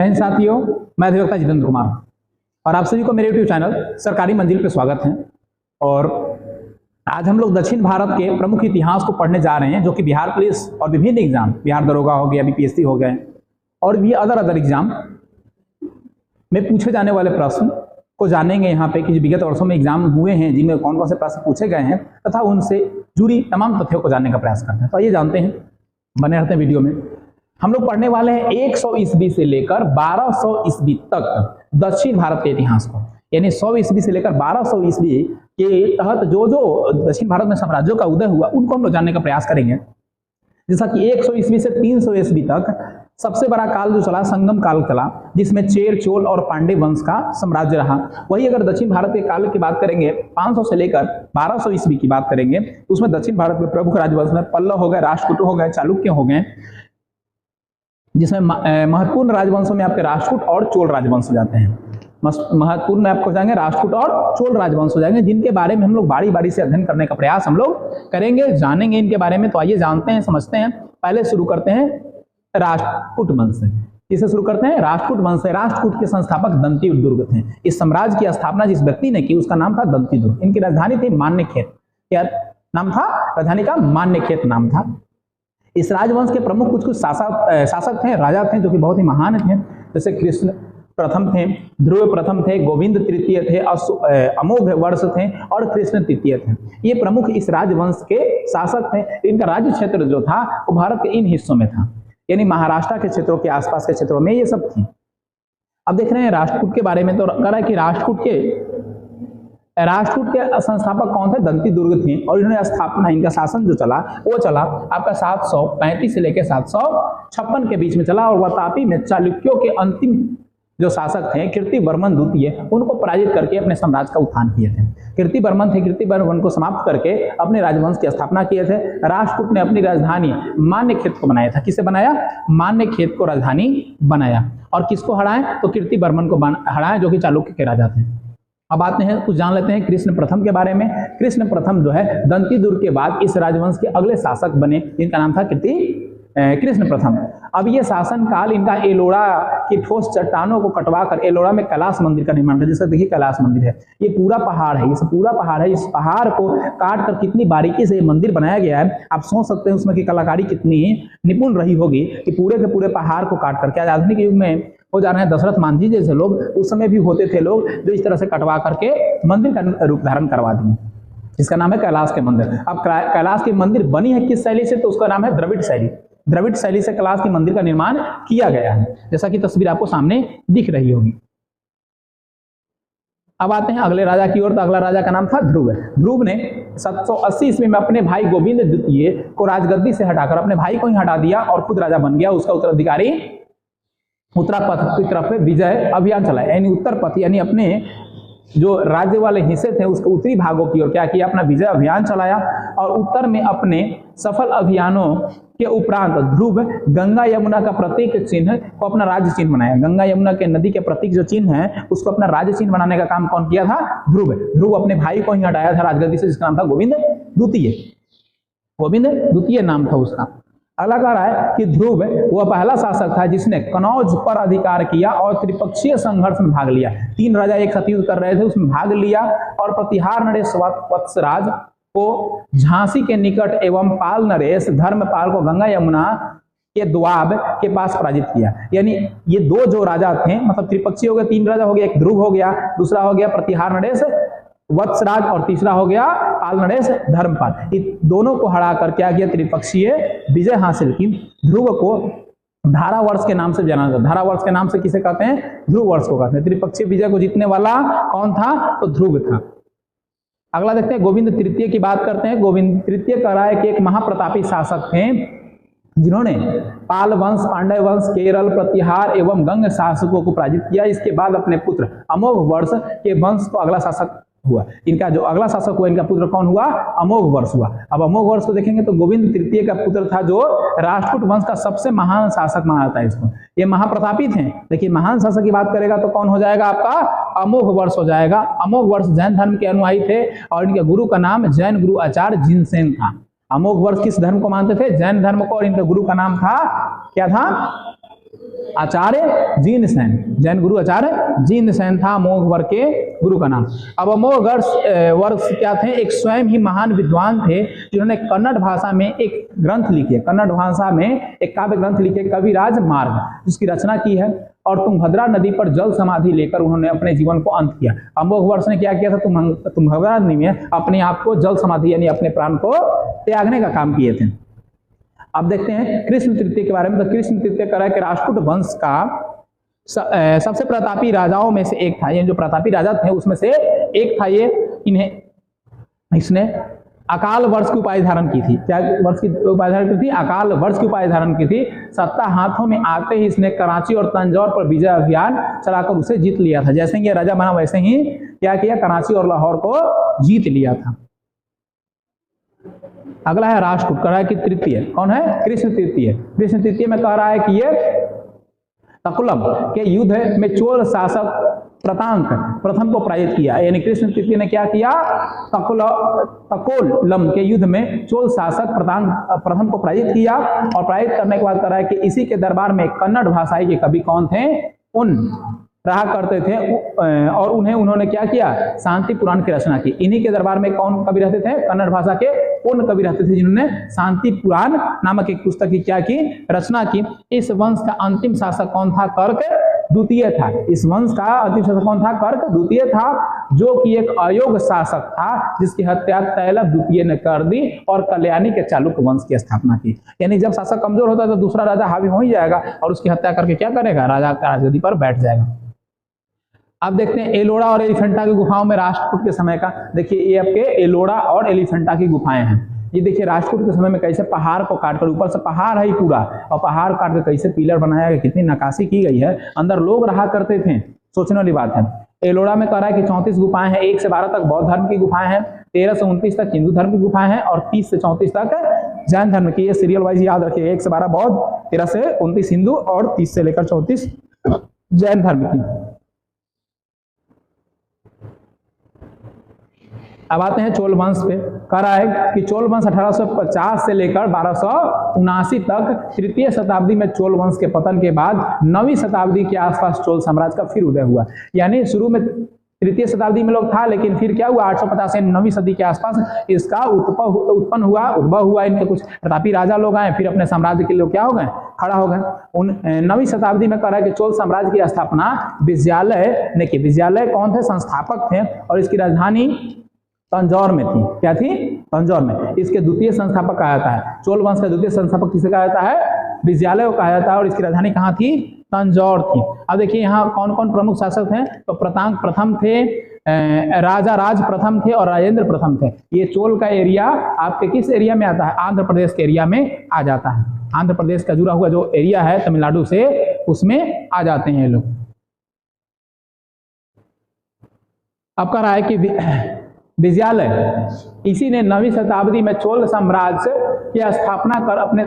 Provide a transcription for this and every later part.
जय साथियों, मैं अधिवक्ता जितेंद्र कुमार और आप सभी को मेरे यूट्यूब चैनल सरकारी मंजिल पे स्वागत है। और आज हम लोग दक्षिण भारत के प्रमुख इतिहास को पढ़ने जा रहे हैं, जो कि बिहार पुलिस और विभिन्न एग्जाम, बिहार दरोगा हो गया, बीपीएससी हो गए और भी अदर एग्जाम में पूछे जाने वाले प्रश्न को जानेंगे यहाँ पे कि विगत वर्षों में एग्जाम हुए हैं, जिनमें कौन कौन से प्रश्न पूछे गए हैं तथा उनसे जुड़ी तमाम तथ्यों को जानने का प्रयास करते हैं। तो ये जानते हैं, बने रहते हैं वीडियो में। हम लोग पढ़ने वाले हैं 100 ईस्वी से लेकर 1200 ईस्वी तक दक्षिण भारत के इतिहास को, यानी 100 ईस्वी से लेकर 1200 ईस्वी के तहत जो जो दक्षिण भारत में साम्राज्यों का उदय हुआ उनको हम लोग जानने का प्रयास करेंगे। जैसा कि 100 ईस्वी से 300 ईस्वी तक सबसे बड़ा काल जो चला, संगम काल चला, जिसमें चेर, चोल और पांडे वंश का साम्राज्य रहा। वही अगर दक्षिण भारत के काल की बात करेंगे, 500 से लेकर 1200 ईस्वी की बात करेंगे, तो उसमें दक्षिण भारत में प्रमुख राजवंश में पल्लव हो गए, राष्ट्रकूट हो गए, चालुक्य हो गए, जिसमें महत्वपूर्ण राजवंशों में आपके राष्ट्रकूट और चोल राजवंश हो जाते हैं। महत्वपूर्ण में आपको जाएंगे राष्ट्रकूट और चोल राजवंश हो जाएंगे, जिनके बारे में हम लोग बारी बारी से अध्ययन करने का प्रयास हम लोग करेंगे, जानेंगे इनके बारे में। तो आइए जानते हैं, समझते हैं। पहले शुरू करते हैं राष्ट्रकूट वंश से। किसे शुरू करते हैं? राष्ट्रकूट वंश से। राष्ट्रकूट के संस्थापक दंती दुर्ग थे। इस साम्राज्य की स्थापना जिस व्यक्ति ने की उसका नाम था दंती दुर्ग। इनकी राजधानी थी मान्यखेत। क्या नाम था? राजधानी का मान्यखेत नाम था। इस राजवंश के प्रमुख कुछ शासक थे, राजा थे, जो कि बहुत ही महान थे। जैसे कृष्ण प्रथम थे, ध्रुव प्रथम थे, गोविंद तृतीय थे, अमोघ वर्ष थे और कृष्ण तृतीय थे। ये प्रमुख इस राजवंश के शासक थे। इनका राज्य क्षेत्र जो था वो भारत के इन हिस्सों में था, यानी महाराष्ट्र के क्षेत्रों के आसपास के क्षेत्रों में ये सब थी। अब देख रहे हैं राष्ट्रकूट के बारे में, तो कह रहा है कि राष्ट्रकूट के संस्थापक कौन थे? दंती दुर्ग थे। और इन्होंने स्थापना, इनका शासन जो चला वो चला आपका 735 से लेकर 756 के बीच में चला। और वह तापी में चालुक्यों के अंतिम जो शासक थे कीर्तिवर्मन द्वितीय, उनको पराजित करके अपने साम्राज्य का उत्थान किए थे। कीर्तिवर्मन थे, कीर्तिवर्मन को समाप्त करके अपने राजवंश की स्थापना किए थे। राष्ट्रकूट ने अपनी राजधानी मान्यखेत को बनाया था। किसे बनाया? मान्यखेत को राजधानी बनाया। और किसको हराए? तो कीर्तिवर्मन को हराए, जो कि चालुक्य के राजा थे। अब आते हैं, कुछ जान लेते हैं कृष्ण प्रथम के बारे में। कृष्ण प्रथम जो है दंती दुर्ग के बाद इस राजवंश के अगले शासक बने, जिनका नाम था कृष्ण प्रथम। अब ये शासन काल इनका एलोरा की ठोस चट्टानों को कटवा कर एलोरा में कैलाश मंदिर का निर्माण था। जैसे देखिए कैलाश मंदिर है, ये पूरा पहाड़ है, ये पूरा पहाड़ है। इस पहाड़ को काट कर कितनी बारीकी से ये मंदिर बनाया गया है, आप सोच सकते हैं उसमें की कलाकारी कितनी निपुण रही होगी कि पूरे के पूरे पहाड़ को काट करके। आज आधुनिक युग में हो जा रहे हैं दशरथ मांझी जैसे लोग, उस समय भी होते थे लोग जो इस तरह से कटवा करके मंदिर का रूप धारण करवा दिए, जिसका नाम है कैलाश के मंदिर। अब कैलाश की मंदिर बनी है किस शैली से? तो उसका नाम है द्रविड़ शैली। द्रविड़ शैली से कैलाश के मंदिर का निर्माण किया गया है, जैसा कि तस्वीर आपको सामने दिख रही होगी। अब आते हैं अगले राजा की ओर। तो अगला राजा का नाम था ध्रुव। ध्रुव ने 780 ईस्वी में अपने भाई गोविंद द्वितीय को राजगद्दी से हटाकर अपने भाई को ही हटा दिया और खुद राजा बन गया। उसका उत्तराधिकारी उत्तरापथ की तरफ विजय अभियान चलाया, यानी उत्तर पथ, यानी अपने जो राज्य वाले हिस्से थे उसके उत्तरी भागों की ओर क्या किया? अपना विजय अभियान चलाया। और उत्तर में अपने सफल अभियानों के उपरांत ध्रुव गंगा यमुना का प्रतीक चिन्ह को अपना राज्य चिन्ह बनाया। गंगा यमुना के नदी के प्रतीक जो चिन्ह है उसको अपना राज्य चिन्ह बनाने का काम कौन किया था? ध्रुव। ध्रुव अपने भाई को ही हटाया था राजगद्दी से, जिसका नाम था गोविंद द्वितीय। गोविंद द्वितीय नाम था उसका। अगला कह रहा है कि ध्रुव वह पहला शासक था जिसने कनौज पर अधिकार किया और त्रिपक्षीय संघर्ष में भाग लिया। 3 राजा एक साथ युद्ध कर रहे थे, उसमें भाग लिया और प्रतिहार नरेश वत्सराज को झांसी के निकट एवं पाल नरेश धर्मपाल को गंगा यमुना के द्वाब के पास पराजित किया। यानी ये 2 जो राजा थे, मतलब त्रिपक्षीय हो गए, 3 राजा हो गया, एक ध्रुव हो गया, दूसरा हो गया प्रतिहार नरेश वत्सराज और तीसरा हो गया पाल नरेश धर्मपाल। इन दोनों को हरा कर क्या किया? त्रिपक्षीय विजय हासिल की। ध्रुव को धारावर्ष के नाम से जाना जाता है। धारावर्ष के नाम से किसे कहते हैं? ध्रुव वर्ष को कहते हैं। त्रिपक्षीय विजय को जीतने वाला कौन था? तो ध्रुव था। अगला देखते हैं गोविंद तृतीय की बात करते हैं। गोविंद तृतीय कह रहा है कि एक महाप्रतापी शासक थे जिन्होंने पाल वंश, पांडव वंश, केरल, प्रतिहार एवं गंग शासकों को पराजित किया। इसके बाद अपने पुत्र अमोघ वर्ष के वंश को अगला शासक हुआ। इनका जो अगला शासक हुआ, इनका पुत्र कौन हुआ? अमोघ वर्ष हुआ। अब अमोघ वर्ष को देखेंगे तो गोविंद तृतीय का पुत्र था, जो राष्ट्रकूट वंश का सबसे महान शासक माना जाता है इसको। ये महाप्रतापी थे। देखिए महान शासक की बात करेगा तो कौन हो जाएगा? आपका अमोघ वर्ष हो जाएगा। अमोघ वर्ष जैन धर्म के अनुयायी थे और इनके गुरु का नाम जैन गुरु आचार्य जिनसेन था। अमोघ वर्ष किस धर्म को मानते थे? जैन धर्म को। और इनके गुरु का नाम था क्या था? आचार्य जीनसेन, जैन गुरु आचार्य जीनसेन था अमोघ वर्ग के गुरु का नाम। अब अमोघ वर्ग क्या थे, एक स्वयं ही महान विद्वान थे जिन्होंने कन्नड़ भाषा में एक ग्रंथ लिखे, कन्नड़ भाषा में एक काव्य ग्रंथ लिखे कविराज मार्ग, जिसकी रचना की है। और तुंगभद्रा नदी पर जल समाधि लेकर उन्होंने अपने जीवन को अंत किया। अमोघ वर्ष ने क्या किया था, तुंगभद्रा नदी में अपने आप को जल समाधि यानी अपने प्राण को त्यागने का काम किए थे। अब देखते हैं कृष्ण तृतीय के बारे में। तो कृष्ण तृतीय कह रहा है कि राष्ट्रकूट वंश का सबसे प्रतापी राजाओं में से एक था। ये जो प्रतापी राजा थे उसमें से एक था ये। इसने अकाल वर्ष की उपाधि धारण की थी। क्या वर्ष की उपाधि धारण की थी? अकाल वर्ष की उपाधि धारण की थी। सत्ता हाथों में आते ही इसने कराची और तंजौर पर विजय अभियान चलाकर उसे जीत लिया था। जैसे ही ये राजा बना वैसे ही क्या किया, कराची और लाहौर को जीत लिया था। अगला है राष्ट्रकूट, कह रहा है कि तृतीय कौन है, कृष्ण तृतीय। कृष्ण तृतीय में कह रहा है कि ये तकुलम के युद्ध में चोल शासक प्रतांक प्रथम को पराजित किया। यानी कृष्ण तृतीय ने क्या किया, तकोलम के युद्ध में चोल शासक प्रतांक प्रथम को पराजित किया। और पराजित करने के बाद कह रहा है कि इसी के दरबार में कन्नड़ भाषाई के कवि कौन थे, उन रहा करते थे। और उन्होंने क्या किया, शांति पुराण की रचना की। इन्हीं के दरबार में कौन कवि रहते थे, कन्नड़ भाषा के उन कवि रहते थे जिन्होंने शांति पुराण नामक एक पुस्तक की क्या की, रचना की। इस वंश का अंतिम शासक कौन था, कर्क द्वितीय था। इस वंश का अंतिम शासक कौन था, कर्क द्वितीय था, जो कि एक अयोग्य शासक था जिसकी हत्या तैलप द्वितीय ने कर दी और कल्याणी के चालुक्य वंश की स्थापना की। यानी जब शासक कमजोर होता है तो दूसरा राजा हावी हो ही जाएगा और उसकी हत्या करके क्या करेगा, राजा का राजगद्दी पर बैठ जाएगा। अब देखते हैं एलोरा और एलिफेंटा की गुफाओं में राष्ट्रकूट के समय का। देखिए ये आपके एलोरा और एलिफेंटा की गुफाएं हैं। ये देखिए राष्ट्रकूट के समय में कैसे पहाड़ को काटकर, ऊपर से पहाड़ है ही पूरा, और पहाड़ काट कर कैसे पिलर बनाया गया, कितनी नक्काशी की गई है। अंदर लोग रहा करते थे, सोचने वाली बात है। एलोरा में कह रहा है कि 34 गुफाएं हैं। 1 से 12 तक बौद्ध धर्म की गुफाएं हैं, 13 से 29 तक हिंदू धर्म की गुफाएं हैं और 30 से 34 तक जैन धर्म की। ये सीरियल वाइज याद रखिए, 1 से 12 बौद्ध, 13 से 29 हिंदू और 30 से लेकर 34 जैन धर्म की। अब आते हैं चोल वंश पे। कह रहा है कि चोल वंश 1850 से लेकर 1279 तक तृतीय शताब्दी में चोल वंश के पतन के बाद 9वीं शताब्दी के आसपास चोल साम्राज्य का फिर उदय हुआ। यानी शुरू में तृतीय शताब्दी में लोग था, लेकिन फिर क्या हुआ, 850 से 9वीं सदी के आसपास इसका उद्भव हुआ। इनके कुछ प्रतापी राजा लोग आए, फिर अपने साम्राज्य के लोग क्या हो गए, खड़ा हो गए। 9वीं शताब्दी में कह रहा है कि चोल साम्राज्य की स्थापना विजयालय ने की। विजयालय कौन थे, संस्थापक थे, और इसकी राजधानी तंजौर में थी। क्या थी, तंजौर में। इसके द्वितीय संस्थापक कहा जाता है, चोल वंश का द्वितीय संस्थापक किसे कहा जाता है, विजयालय को कहा जाता है, और इसकी राजधानी कहाँ थी, तंजौर थी। अब देखिए यहाँ कौन कौन प्रमुख शासक हैं, तो प्रतांग प्रथम थे, राजा राज प्रथम थे और राजेंद्र प्रथम थे। ये चोल का एरिया आपके किस एरिया में आता है, आंध्र प्रदेश के एरिया में आ जाता है। आंध्र प्रदेश का जुड़ा हुआ जो एरिया है तमिलनाडु से, उसमें आ जाते हैं ये लोग। अब कह रहा है कि विजयालय इसी ने 9वीं शताब्दी में चोल साम्राज्य की स्थापना कर अपने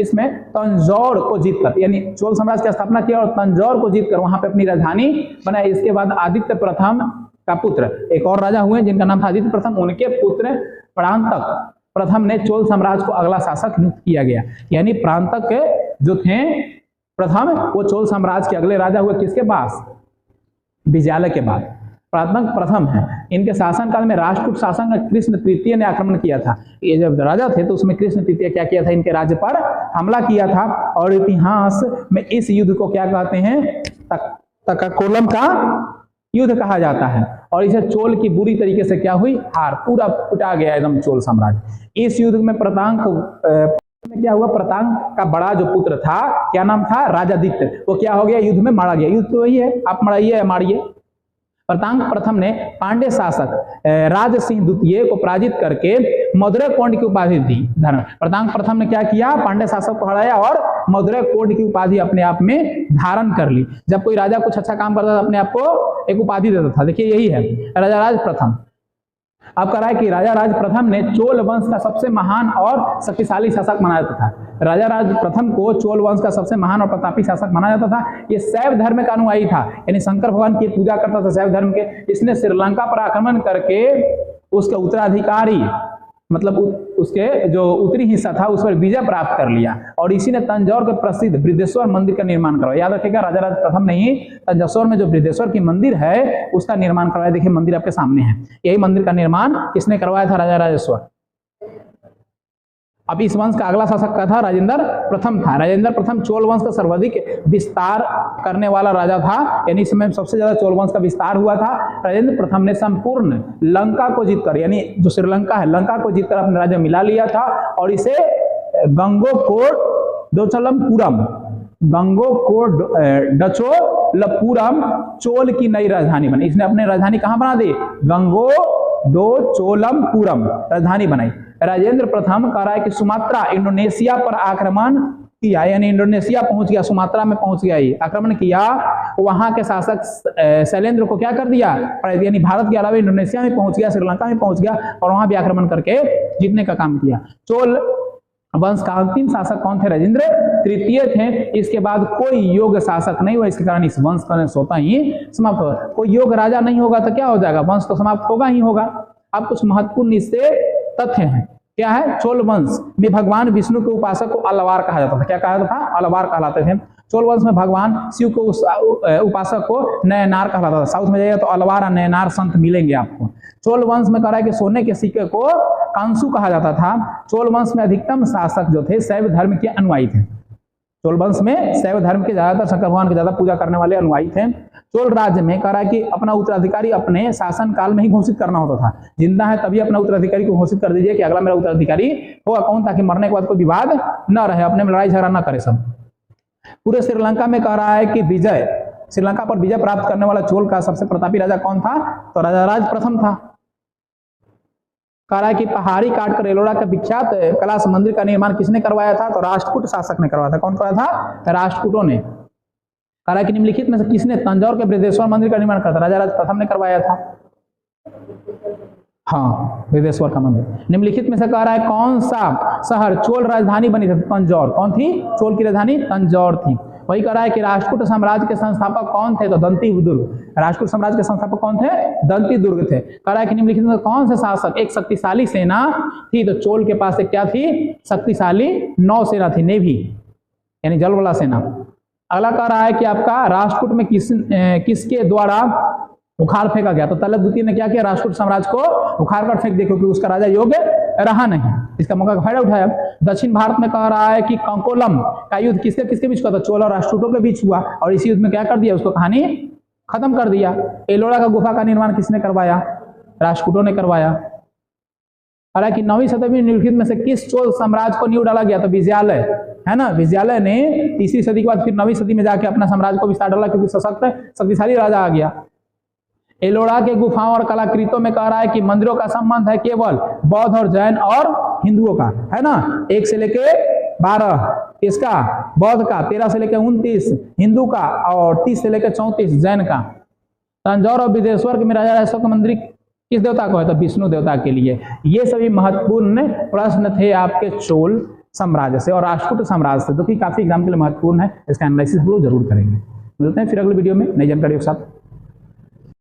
इसमें तंजौर को जीतकर, यानी चोल साम्राज्य की स्थापना की और तंजौर को जीतकर वहां पे अपनी राजधानी बनाई। इसके बाद आदित्य प्रथम का पुत्र एक और राजा हुए जिनका नाम था आदित्य प्रथम, उनके पुत्र प्रांतक प्रथम ने चोल साम्राज्य को अगला शासक नियुक्त किया गया। यानी प्रांतक जो थे प्रथम, वो चोल साम्राज्य के अगले राजा हुए किसके पास, विजयालय के बाद। प्रांतक प्रथम है। इनके शासनकाल में राष्ट्रकूट शासन कृष्ण तृतीय ने आक्रमण किया था। ये जब राजा थे तो उसमें कृष्ण तृतीय क्या किया था, इनके राज्य पर हमला किया था। और इतिहास में इस युद्ध को क्या कहते हैं, तकाकोलम का युद्ध कहा जाता है। और इसे चोल की बुरी तरीके से क्या हुई, हार, पूरा पिटा गया एकदम चोल साम्राज्य। इस युद्ध में प्रतांक में क्या हुआ, प्रतांक का बड़ा जो पुत्र था, क्या नाम था, राजादित्य, वो क्या हो गया, युद्ध में मारा गया। युद्ध तो वही है, आप मराइए या मारिए। प्रतांक प्रथम ने पांड्य शासक राज सिंह द्वितीय को पराजित करके मदुरै कोंड की उपाधि दी। प्रतांक प्रथम ने क्या किया, पांड्य शासक को हराया और मदुरै कोंड की उपाधि अपने आप में धारण कर ली। जब कोई राजा कुछ अच्छा काम करता था अपने आप को एक उपाधि देता था। देखिए यही है राजा राज प्रथम। अब कह रहा है कि राजा राज प्रथम ने चोल वंश का सबसे महान और शक्तिशाली शासक माना जाता था। राजा राज प्रथम को चोल वंश का सबसे महान और प्रतापी शासक माना जाता था। ये शैव धर्म का अनुयायी था, यानी शंकर भगवान की पूजा करता था शैव धर्म के। इसने श्रीलंका पर आक्रमण करके उसके उत्तराधिकारी मतलब उसके जो उत्तरी हिस्सा था उस पर विजय प्राप्त कर लिया और इसी ने तंजौर के प्रसिद्ध बृहदेश्वर मंदिर का निर्माण करवाया। याद रखिएगा, राजाराज प्रथम ने ही तंजौर में जो बृहदेश्वर की मंदिर है उसका निर्माण करवाया। देखिए मंदिर आपके सामने है, यही मंदिर का निर्माण किसने करवाया था? राजा राजेश्वर। अब इस वंश का अगला शासक का था राजेंद्र प्रथम था। राजेंद्र प्रथम चोल वंश का सर्वाधिक विस्तार करने वाला राजा था, यानी इस समय सबसे ज्यादा चोल वंश का विस्तार हुआ था। राजेंद्र प्रथम ने संपूर्ण लंका को जीतकर, यानी जो श्रीलंका है लंका को जीतकर अपने राज्य मिला लिया था और इसे गंगोकोंडचोलपुरम चोल की नई राजधानी बनी। इसने अपनी राजधानी कहां बना दी? गंगोकोंडचोलपुरम राजधानी बनाई। राजेंद्र प्रथम कह रहा है कि सुमात्रा इंडोनेशिया पर आक्रमण किया, यानी इंडोनेशिया पहुंच गया, सुमात्रा में पहुंच गया, ये आक्रमण किया। वहां के शासक शैलेंद्र को क्या कर दिया? यानी भारत के अलावा इंडोनेशिया में पहुंच गया, श्रीलंका में पहुंच गया और वहां भी आक्रमण करके जीतने का काम किया। चोल वंश का अंतिम शासक कौन थे? राजेंद्र तृतीय थे। इसके बाद कोई योग्य शासक नहीं हुआ, इसके कारण इस वंश का स्वतः ही समाप्त होगा। कोई योग्य राजा नहीं होगा तो क्या हो जाएगा? वंश तो समाप्त होगा ही होगा। अब कुछ महत्वपूर्ण इससे तथ्य हैं। क्या है? चोल वंश में भगवान विष्णु के उपासक को अलवार कहा जाता था। क्या कहा जाता था? अलवार कहलाते थे। चोल वंश में भगवान शिव को उपासक को नयनार कहलाता था। साउथ में जाइएगा तो अलवार और नयनार संत मिलेंगे आपको। चोल वंश में कह रहा है कि सोने के सिक्के को कांसु कहा जाता था। चोल वंश में अधिकतम शासक जो थे शैव धर्म के अनुयायी थे। चोल वंश में शैव धर्म के ज्यादातर शंकर भगवान की ज्यादा पूजा करने वाले अनुयायी थे। चोल राज्य में कह रहा है कि अपना उत्तराधिकारी अपने शासन काल में ही घोषित करना होता था। जिंदा है तभी अपना उत्तराधिकारी को घोषित कर दीजिए कि अगला मेरा उत्तराधिकारी होगा कौन, ताकि मरने के बाद कोई विवाद न रहे, अपने में लड़ाई झगड़ा न करे सब। पूरे श्रीलंका में कह रहा है कि श्रीलंका पर विजय प्राप्त करने वाला चोल का सबसे प्रतापी राजा कौन था? तो राजाराज प्रथम था। कह रहा है कि पहाड़ी काटकर एलोरा का विख्यात कैलाश मंदिर का निर्माण किसने करवाया था? तो राष्ट्रकूट शासक ने करवाया था। कौन करवाया था? राष्ट्रकूटों ने। कह रहा है कि निम्नलिखित में से किसने तंजौर के बृहदेश्वर मंदिर का निर्माण करा था? राजाराज प्रथम ने करवाया था। हाँ, बृहदेश्वर का मंदिर। निम्नलिखित में से कह रहा है कौन सा शहर चोल राजधानी बनी थी? तंजौर। कौन थी चोल की राजधानी? तंजौर थी। वही कह रहा है कि राष्ट्रकूट साम्राज्य के संस्थापक कौन थे? तो दंती दुर्ग। राष्ट्रकूट साम्राज्य के संस्थापक कौन थे? दंती दुर्ग थे। कह रहा है कि निम्नलिखित में कौन से शासक एक शक्तिशाली सेना थी? तो चोल के पास एक क्या थी? शक्तिशाली नौसेना थी, नेवी, यानी जल वाला सेना। अगला कह रहा है कि आपका राष्ट्रकूट में किसके द्वारा उखाड़ फेंका गया? तो तलब द्वितीय ने क्या किया? राष्ट्रकूट साम्राज्य को उखाड़ कर फेंक दिया, क्योंकि उसका राजा योग्य रहा नहीं। इसका मौका का फायदा उठाया। दक्षिण भारत में कह रहा है कि कंकोलम का युद्ध किसके बीच हुआ था? चोल और राष्ट्रकूटों के बीच हुआ और इसी युद्ध में क्या कर दिया? उसको कहानी खत्म कर दिया। एलोरा का गुफा का निर्माण किसने करवाया? राष्ट्रकूटों ने करवाया। हालांकि 9वीं शताब्दी में निम्नलिखित में से किस चोल साम्राज्य को नींव डाला गया? तो विजयालय है ना। विजयालय ने तीसरी सदी के बाद फिर 9वीं सदी में जाके अपना साम्राज्य को विस्तार डाला, क्योंकि सशक्त शक्तिशाली राजा आ गया। एलोरा के गुफाओं और कलाकृतियों में कह रहा है कि मंदिरों का संबंध है केवल बौद्ध और जैन और हिंदुओं का, है ना। 1 से लेके 12 इसका बौद्ध का, 13 से लेके 29 हिंदू का और 30 से लेके 34 जैन का। तंजौर और बृहदेश्वर के में राजा राजेश्वर का मंदिर किस देवता को है? तो विष्णु देवता के लिए। ये सभी महत्वपूर्ण प्रश्न थे आपके चोल साम्राज्य से और राष्ट्रकूट साम्राज्य से, जो कि काफी एग्जाम के लिए महत्वपूर्ण है। इसका एनालिसिस हम लोग जरूर करेंगे। मिलते हैं फिर अगले वीडियो में नई जानकारी के साथ।